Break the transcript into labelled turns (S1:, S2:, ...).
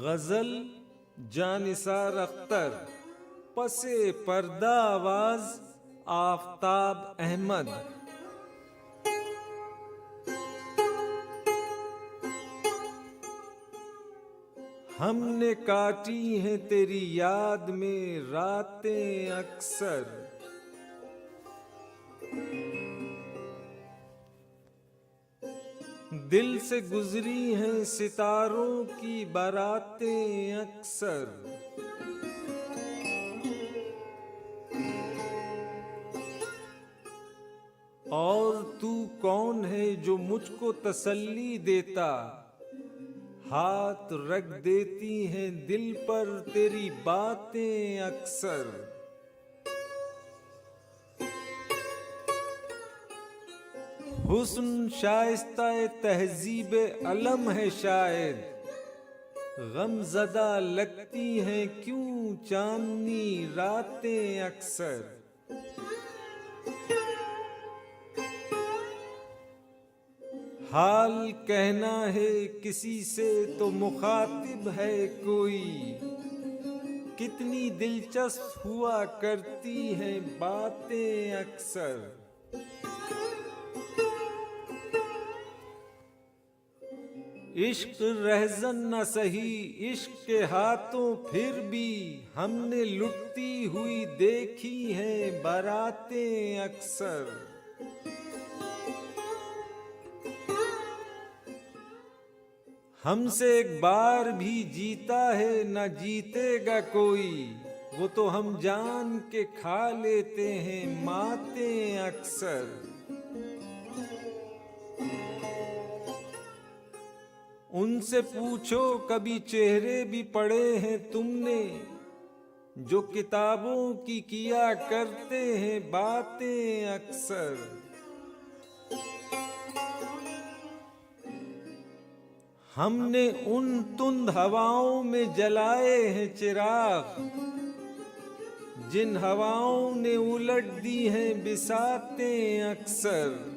S1: गजल जानिसार अख्तर, पसे पर्दा आवाज आफताब अहमद। हमने काटी हैं तेरी याद में रातें अक्सर, दिल से गुजरी हैं सितारों की बारातें अक्सर। और तू कौन है जो मुझको तसल्ली देता, हाथ रख देती हैं दिल पर तेरी बातें अक्सर। हुस्न शाइस्ता तहजीब अलम है शायद, गमज़दा लगती हैं क्यों चांदनी रातें अक्सर। हाल कहना है किसी से तो मुखातिब है कोई, कितनी दिलचस्प हुआ करती हैं बातें अक्सर। इश्क रहज़न न सही इश्क के हाथों, फिर भी हमने लुटती हुई देखी हैं बारातें अक्सर। हमसे एक बार भी जीता है न जीतेगा कोई, वो तो हम जान के खा लेते हैं मातें अक्सर। उनसे पूछो कभी चेहरे भी पढ़े हैं तुमने, जो किताबों की किया करते हैं बातें अक्सर। हमने उन तुंद हवाओं में जलाए हैं चिराग, जिन हवाओं ने उलट दी हैं बिसातें अक्सर।